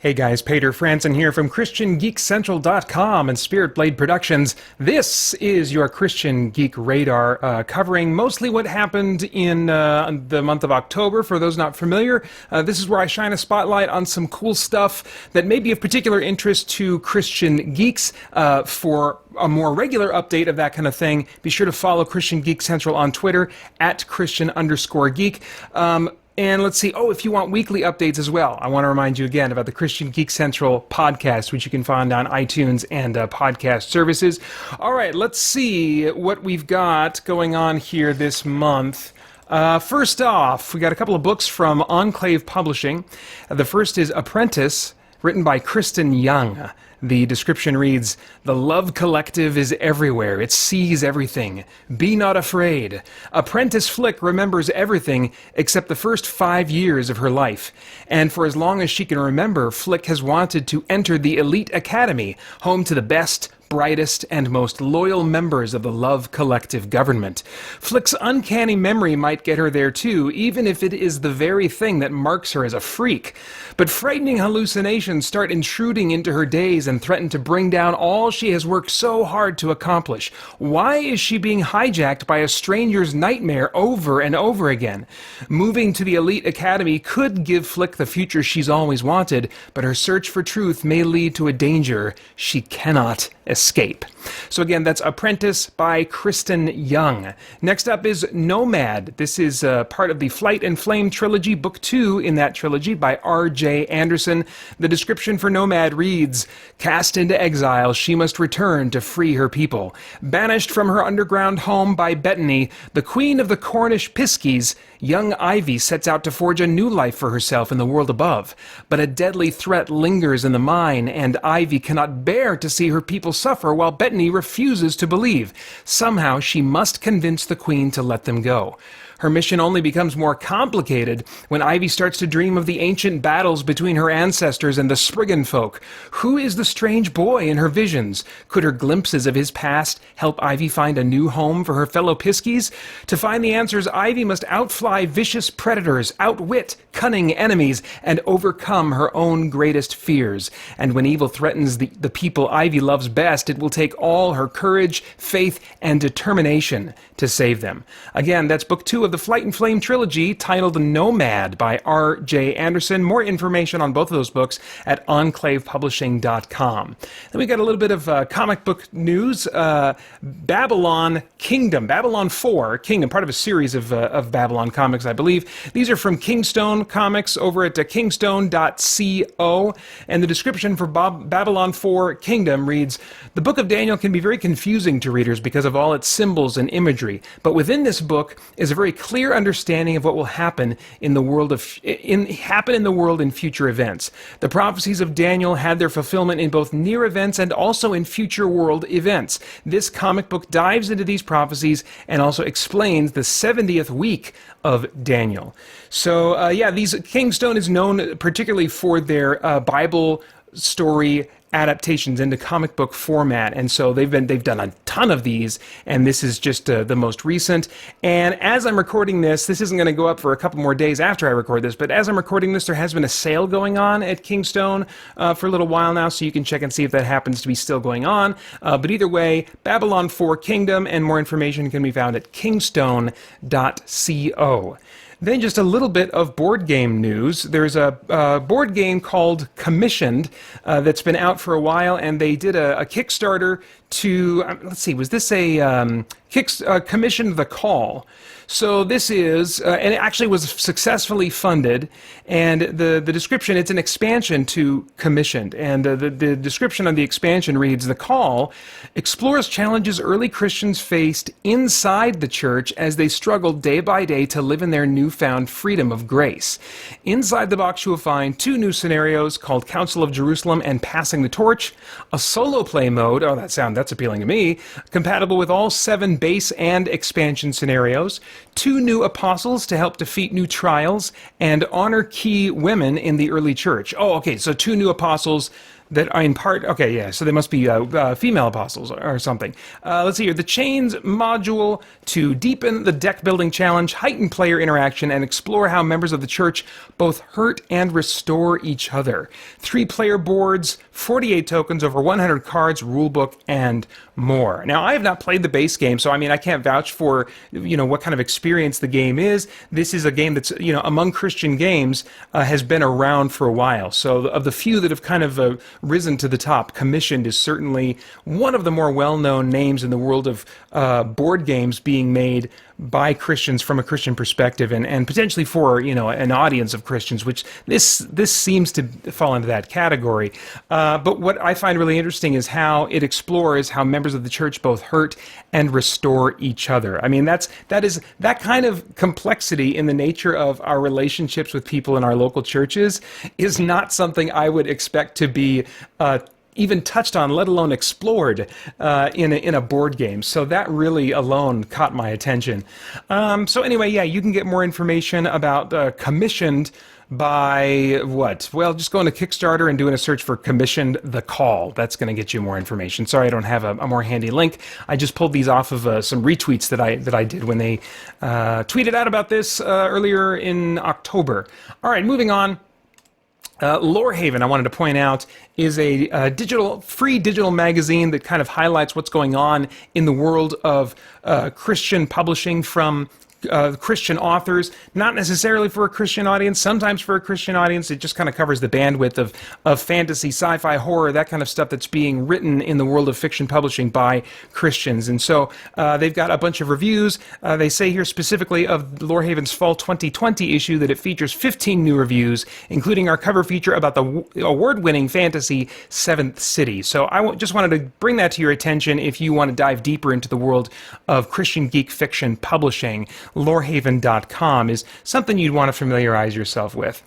Hey guys, Peter Franson here from christiangeekcentral.com and Spirit Blade Productions. This is your Christian Geek Radar, covering mostly what happened in the month of October. For those not familiar, this is where I shine a spotlight on some cool stuff that may be of particular interest to Christian geeks. For a more regular update of that kind of thing, be sure to follow Christian Geek Central on Twitter at Christian_geek. And let's see, if you want weekly updates as well, I want to remind you again about the Christian Geek Central podcast, which you can find on iTunes and podcast services. All right, let's see what we've got going on here this month. First off, we got a couple of books from Enclave Publishing. The first is Apprentice, written by Kristen Young. The description reads, "The Love Collective is everywhere. It sees everything. Be not afraid. Apprentice Flick remembers everything except the first 5 years of her life. And for as long as she can remember, Flick has wanted to enter the Elite Academy, home to the best, brightest, and most loyal members of the Love Collective government. Flick's uncanny memory might get her there too, even if it is the very thing that marks her as a freak. But frightening hallucinations start intruding into her days and threaten to bring down all she has worked so hard to accomplish. Why is she being hijacked by a stranger's nightmare over and over again? Moving to the Elite Academy could give Flick the future she's always wanted, but her search for truth may lead to a danger she cannot escape." So again, that's Apprentice by Kristen Young. Next up is Nomad. This is part of the Flight and Flame trilogy, book 2 in that trilogy by R.J. Anderson. The description for Nomad reads, "Cast into exile, she must return to free her people. Banished from her underground home by Bettany, the queen of the Cornish Piskies, young Ivy sets out to forge a new life for herself in the world above. But a deadly threat lingers in the mine, and Ivy cannot bear to see her people suffer while Bettany refuses to believe. Somehow she must convince the queen to let them go. Her mission only becomes more complicated when Ivy starts to dream of the ancient battles between her ancestors and the Spriggan folk. Who is the strange boy in her visions? Could her glimpses of his past help Ivy find a new home for her fellow Piskies? To find the answers, Ivy must outfly vicious predators, outwit cunning enemies, and overcome her own greatest fears. And when evil threatens the people Ivy loves best, it will take all her courage, faith, and determination to save them." Again, that's book 2 of the Flight and Flame trilogy, titled Nomad by R.J. Anderson. More information on both of those books at enclavepublishing.com. Then we got a little bit of comic book news. Babylon Kingdom, Babylon 4 Kingdom, part of a series of Babylon comics, I believe. These are from Kingstone Comics over at kingstone.co. And the description for Babylon 4 Kingdom reads, "The book of Daniel can be very confusing to readers because of all its symbols and imagery. But within this book is a very clear understanding of what will happen in the world in future events. The prophecies of Daniel had their fulfillment in both near events and also in future world events. This comic book dives into these prophecies and also explains the 70th week of Daniel." So these Kingstone is known particularly for their Bible story adaptations into comic book format, and so they've done a ton of these, and this is just the most recent. And as I'm recording this isn't going to go up for a couple more days after I record this, but as I'm recording this, there has been a sale going on at Kingstone for a little while now, so you can check and see if that happens to be still going on. But either way, Babylon 4 Kingdom, and more information can be found at kingstone.co. Then just a little bit of board game news. There's a board game called Commissioned that's been out for a while, and they did a Kickstarter to, let's see, was this a Commissioned the Call? So this is, and it actually was successfully funded, and the description, it's an expansion to Commissioned, and the description on the expansion reads, "The Call explores challenges early Christians faced inside the church as they struggled day by day to live in their newfound freedom of grace. Inside the box you will find 2 new scenarios called Council of Jerusalem and Passing the Torch, a solo play mode," that's appealing to me, "compatible with all 7 base and expansion scenarios, 2 new apostles to help defeat new trials, and honor key women in the early church." So 2 new apostles, that are in part, okay, yeah, so they must be female apostles or something. Let's see here. The Chains module to deepen the deck building challenge, heighten player interaction, and explore how members of the church both hurt and restore each other. 3-player boards, 48 tokens, over 100 cards, rulebook, and more. Now, I have not played the base game, so I mean, I can't vouch for, what kind of experience the game is. This is a game that's, among Christian games, has been around for a while. So of the few that have kind of risen to the top, Commissioned is certainly one of the more well-known names in the world of board games being made by Christians from a Christian perspective, and potentially for an audience of Christians, which this seems to fall into that category. But what I find really interesting is how it explores how members of the church both hurt and restore each other. I mean, that kind of complexity in the nature of our relationships with people in our local churches is not something I would expect to be even touched on, let alone explored in a board game. So that really alone caught my attention. So anyway, yeah, you can get more information about Commissioned by what? Well, just going to Kickstarter and doing a search for Commissioned The Call. That's going to get you more information. Sorry, I don't have a more handy link. I just pulled these off of some retweets that I did when they tweeted out about this earlier in October. All right, moving on. Lorehaven, I wanted to point out, is a free digital magazine that kind of highlights what's going on in the world of Christian publishing from Christian authors, not necessarily for a Christian audience, sometimes for a Christian audience. It just kind of covers the bandwidth of fantasy, sci-fi, horror, that kind of stuff that's being written in the world of fiction publishing by Christians. And so they've got a bunch of reviews. They say here specifically of Lorehaven's Fall 2020 issue that it features 15 new reviews, including our cover feature about the award-winning fantasy Seventh City. So I just wanted to bring that to your attention if you want to dive deeper into the world of Christian geek fiction publishing. Lorehaven.com is something you'd want to familiarize yourself with.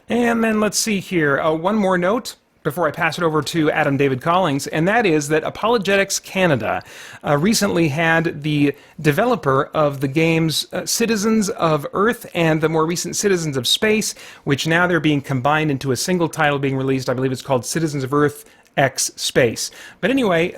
And then let's see here. One more note before I pass it over to Adam David Collings, and that is that Apologetics Canada recently had the developer of the games Citizens of Earth and the more recent Citizens of Space, which now they're being combined into a single title being released. I believe it's called Citizens of Earth X Space. But anyway,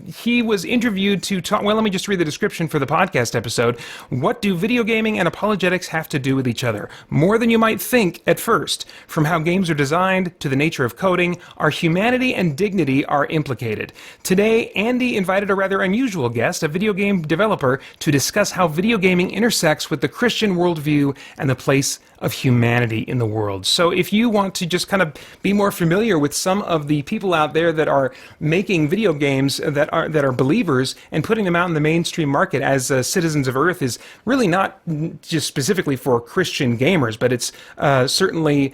he was interviewed to talk. Well, let me just read the description for the podcast episode. What do video gaming and apologetics have to do with each other? More than you might think at first. From how games are designed to the nature of coding, our humanity and dignity are implicated. Today, Andy invited a rather unusual guest, a video game developer, to discuss how video gaming intersects with the Christian worldview and the place of humanity in the world. So if you want to just kind of be more familiar with some of the people out there that are making video games that are believers and putting them out in the mainstream market, as Citizens of Earth is really not just specifically for Christian gamers, but it's certainly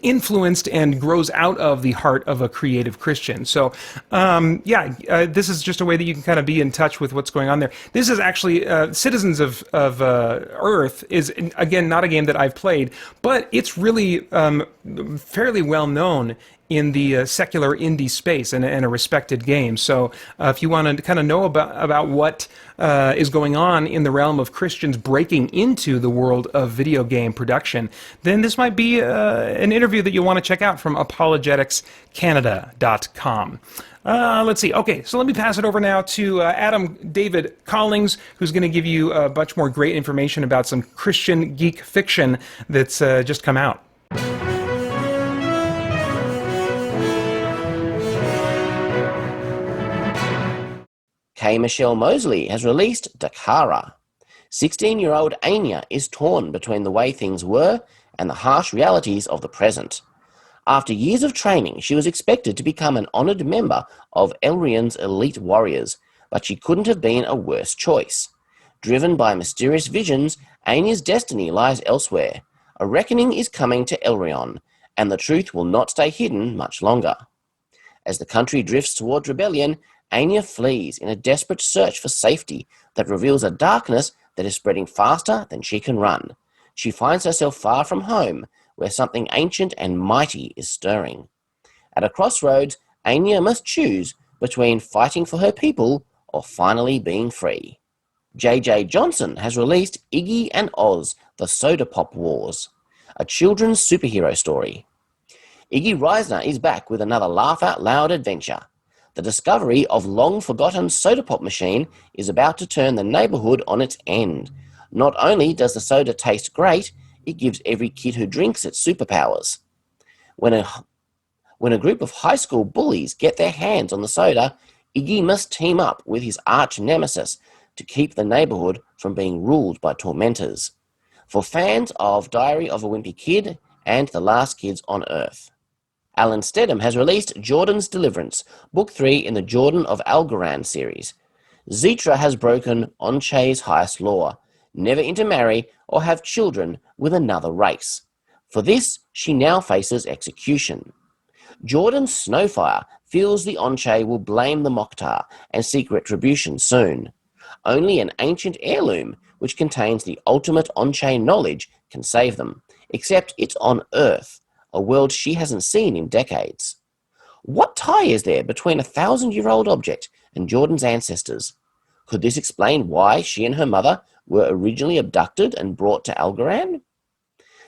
influenced and grows out of the heart of a creative Christian. So this is just a way that you can kind of be in touch with what's going on there. This is actually Citizens of Earth is, again, not a game that I've played, but it's really fairly well known in the secular indie space and a respected game. So if you want to kind of know about what is going on in the realm of Christians breaking into the world of video game production, then this might be an interview that you'll want to check out from apologeticscanada.com. Let's see. Okay, so let me pass it over now to Adam David Collings, who's going to give you a bunch more great information about some Christian geek fiction that's just come out. K. Michelle Mosley has released Dakara. 16-year-old Anya is torn between the way things were and the harsh realities of the present. After years of training, she was expected to become an honoured member of Elrion's elite warriors, but she couldn't have been a worse choice. Driven by mysterious visions, Anya's destiny lies elsewhere. A reckoning is coming to Elrion, and the truth will not stay hidden much longer. As the country drifts towards rebellion, Anya flees in a desperate search for safety that reveals a darkness that is spreading faster than she can run. She finds herself far from home, where something ancient and mighty is stirring. At a crossroads, Anya must choose between fighting for her people or finally being free. J.J. Johnson has released Iggy and Oz, The Soda Pop Wars, a children's superhero story. Iggy Reisner is back with another laugh-out-loud adventure. The discovery of long-forgotten soda pop machine is about to turn the neighborhood on its end. Not only does the soda taste great, it gives every kid who drinks it superpowers. When a group of high school bullies get their hands on the soda, Iggy must team up with his arch nemesis to keep the neighborhood from being ruled by tormentors. For fans of Diary of a Wimpy Kid and The Last Kids on Earth. Alan Stedham has released Jordan's Deliverance, Book 3 in the Jordan of Algorand series. Zetra has broken Onche's highest law, never intermarry or have children with another race. For this, she now faces execution. Jordan's Snowfire feels the Onche will blame the Mokhtar and seek retribution soon. Only an ancient heirloom, which contains the ultimate Onche knowledge, can save them, except it's on Earth, a world she hasn't seen in decades. What tie is there between a 1,000-year-old object and Jordan's ancestors? Could this explain why she and her mother were originally abducted and brought to Algorand?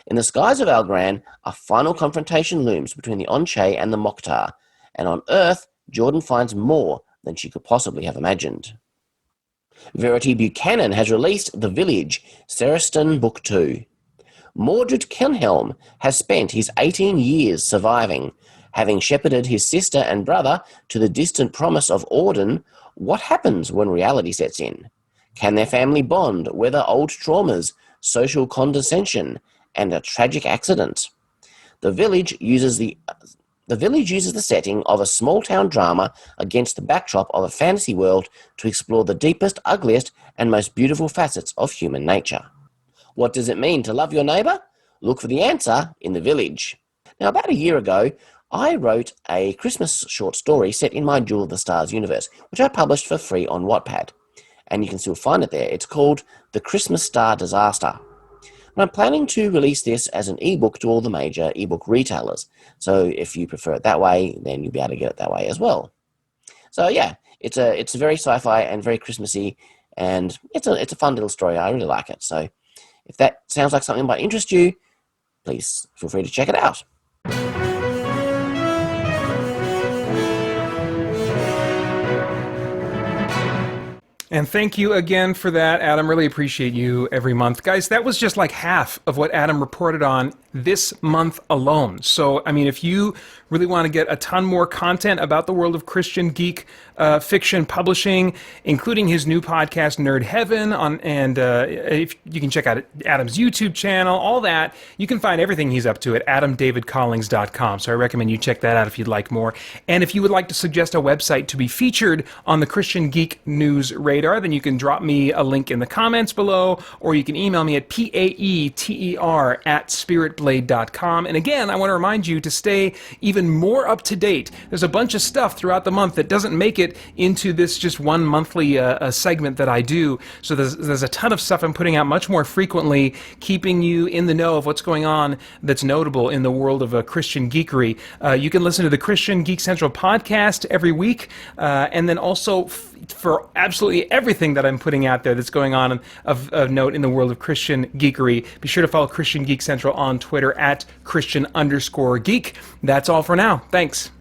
In the skies of Algorand, a final confrontation looms between the Onche and the Mokhtar, and on Earth, Jordan finds more than she could possibly have imagined. Verity Buchanan has released The Village, Serestan Book 2. Mordred Kenhelm has spent his 18 years surviving. Having shepherded his sister and brother to the distant promise of Auden, what happens when reality sets in? Can their family bond, weather old traumas, social condescension, and a tragic accident? The Village uses the setting of a small-town drama against the backdrop of a fantasy world to explore the deepest, ugliest, and most beautiful facets of human nature. What does it mean to love your neighbour? Look for the answer in The Village. Now, about a year ago, I wrote a Christmas short story set in my Jewel of the Stars universe, which I published for free on Wattpad. And you can still find it there. It's called The Christmas Star Disaster. And I'm planning to release this as an ebook to all the major ebook retailers. So if you prefer it that way, then you'll be able to get it that way as well. So yeah, it's a very sci-fi and very Christmassy, and it's a fun little story. I really like it. So if that sounds like something that might interest you, please feel free to check it out. And thank you again for that, Adam. Really appreciate you every month. Guys, that was just like half of what Adam reported on this month alone. So, I mean, if you really want to get a ton more content about the world of Christian geek fiction publishing, including his new podcast, Nerdheaven, if you can check out Adam's YouTube channel, all that, you can find everything he's up to at adamdavidcollings.com. So I recommend you check that out if you'd like more. And if you would like to suggest a website to be featured on the Christian Geek News Radar, then you can drop me a link in the comments below, or you can email me at paeter@spiritblade.com. And again, I want to remind you to stay even more up to date. There's a bunch of stuff throughout the month that doesn't make it into this just one monthly segment that I do. So there's a ton of stuff I'm putting out much more frequently, keeping you in the know of what's going on that's notable in the world of Christian geekery. You can listen to the Christian Geek Central podcast every week, and then also for absolutely everything that I'm putting out there that's going on of note in the world of Christian geekery, be sure to follow Christian Geek Central on Twitter at Christian_geek. That's all for now. Thanks.